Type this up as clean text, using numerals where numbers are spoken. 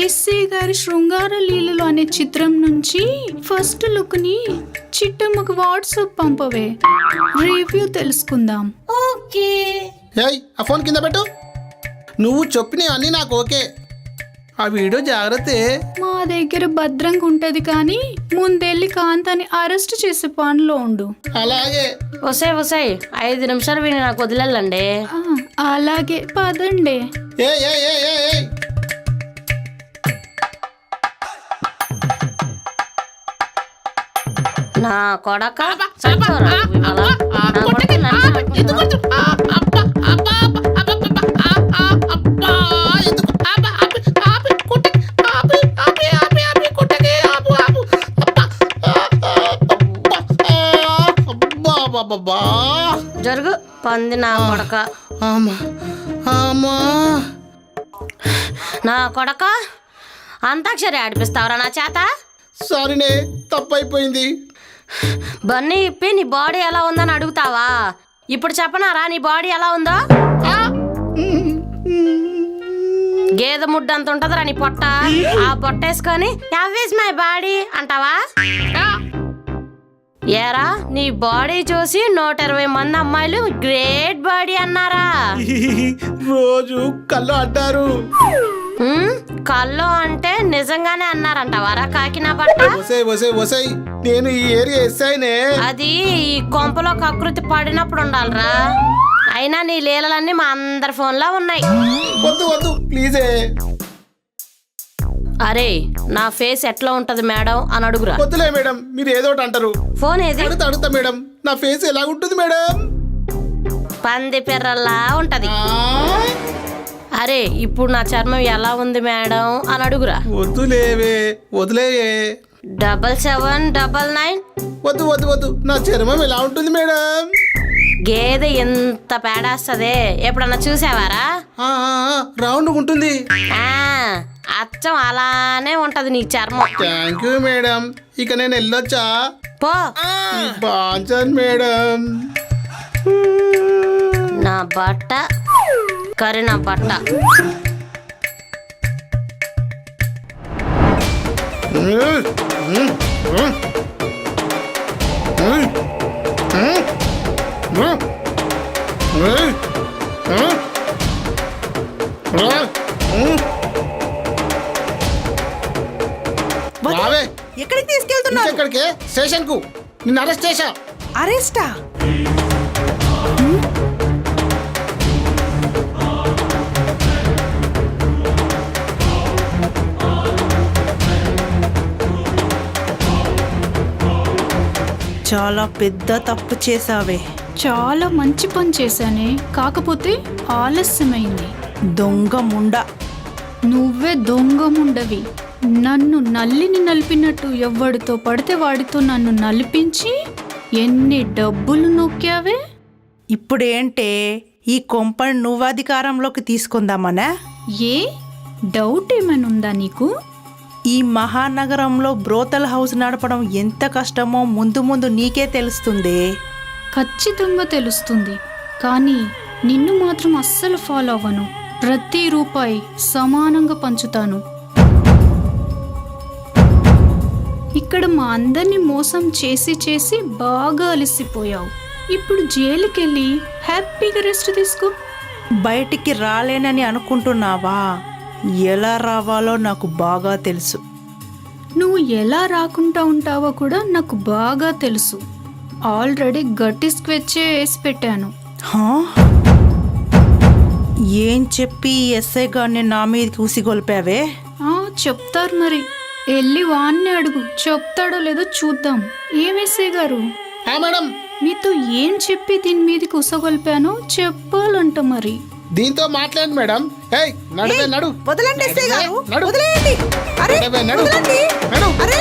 SA గారి శృంగార లీలలు అనే చిత్రం నుంచి ఫస్ట్ లుక్ ని చిట్టమ్మకు వాట్సాప్ పంపవే, రివ్యూ తెలుసుకుందాం. ఓకే. ఏయ్ ఆ ఫోన్ కింద పెట్టు. నువ్వు చెప్పినవి అన్నీ నాకు ఓకే. ఆ వీడియో జాగ్రత్త. మా దగ్గర భద్రంగా ఉంటది కానీ ముందెళ్ళి కాంతాన్ని అరెస్ట్ చేసే పనిలో ఉండు. అలాగే. వసాయి 5 నిమిషాలు విని నాకు వదిలేండి. అలాగే పదండి. ఏ ఏ ఏ ఏ ఏ నా కొడక జరుగు పంది నా కొడక. నా కొడక అంతాక్షరి ఆడిపిస్తావరా నా చేత? సారీనే, తప్పైపోయింది. బన్నీ ఇప్పి నీ బాడీ ఎలా ఉందని అడుగుతావా? ఇప్పుడు చెప్పనారా నీ బాడీ ఎలా ఉందో? గేదె ముడ్డు అంత ఉంటదిరా నీ పొట్ట. ఆ పొట్ట వేసుకొని యావేజ్ మై బాడీ అంటావా? ఏరా నీ బాడీ చూసి 120 మంది అమ్మాయిలు గ్రేట్ బాడీ అన్నారా? రోజు కళ్ళు అంటారు. కళ్ళు అంటే నిజంగానే అన్నారంటవారా కాకినా పట్ట? వసై నేను ఈ ఏరియా ఎస్ఐనే. అది ఈ కొంపలో కకృతి పడినప్పుడు ఉండాలరా. అయినా నీ లీలలన్నీ మా అందరి ఫోన్లో ఉన్నాయి. వద్దు ప్లీజే. అరే నా ఫేస్ ఎట్లా ఉంటది మేడం అని అడుగురా. వద్దులే మేడం, మీరు ఏదో ఒకటి అంటారు. ఫోన్ ఏది? అడుగుతా మేడం, నా ఫేస్ ఎలా ఉంటుంది మేడం? పంది పిర్రల్లా ఉంటది. అరే ఇప్పుడు నా చర్మం ఎలా ఉంది మేడం అని అడుగురా. వద్దులేవే. 7799. వద్దు నా చర్మం ఎలా ఉంటుంది మేడం? గేదె ఎంత పేడేస్తదే ఎప్పుడన్నా చూసావారా? రౌండ్ ఉంటుంది. అచ్చం అలానే ఉంటది నీ చర్మం. Thank you madam. ఇక నేను వెళ్ళొచ్చా? పో. బాంచన్ మేడం. నా బట్ట కరీనా బట్ట. ఎక్కడికి తీసుకెళ్తున్నారు? ఎక్కడికి? స్టేషన్ కు. నిన్ను అరెస్ట్ చేశా. అరెస్టా? చాలా పెద్ద తప్పు చేసావే. చాలా మంచి పని చేశానే, కాకపోతే ఆలస్యమైంది. దొంగ ముండ. నువ్వే దొంగముండవి. నన్ను నల్లిని నలిపినట్టు ఎవడితో పడితే వాడితో నన్ను నలిపించి ఎన్ని డబ్బులు నొక్కావే. ఇప్పుడేంటే ఈ కొంపని నువ్వు అధికారంలోకి తీసుకుందామనా? ఏ డౌట్ ఏమైనా ఉందా నీకు? ఈ మహానగరంలో బ్రోతల్ హౌస్ నడపడం ఎంత కష్టమో ముందు నీకే తెలుస్తుంది. ఖచ్చితంగా తెలుస్తుంది, కానీ నిన్ను మాత్రం అస్సలు ఫాలో అవ్వను. ప్రతి రూపాయి సమానంగా పంచుతాను. ఇక్కడ మా అందరినీ మోసం చేసి బాగా అలసిపోయావు. ఇప్పుడు జైలుకెళ్ళి హ్యాపీగా రెస్ట్ తీసుకో. బయటికి రాలేనని అనుకుంటున్నావా? ఎలా రావాలో నాకు బాగా తెలుసు. నువ్వు ఎలా రాకుండా ఉంటావో కూడా నాకు బాగా తెలుసు. ఆల్రెడీ గట్టి స్క్వెచ్చే వేసి పెట్టాను. ఏం చెప్పి ఎస్ఐ గారిని నా మీదకి ఉసిగొల్పావే? చెప్తారు మరి. వెళ్ళి వాణ్ణి అడుగు, చెప్తాడో లేదో చూద్దాం. ఏమేసే గారు, మేడం మీతో ఏం చెప్పి దీని మీదకి ఉసగొల్పానో చెప్పాలంట మరి. దీంతో మాట్లాడు మేడం. వదలండి ఎస్ఐ గారు, నడు. వదిలేయండి. అరే నడు. వదలండి. నడు. అరే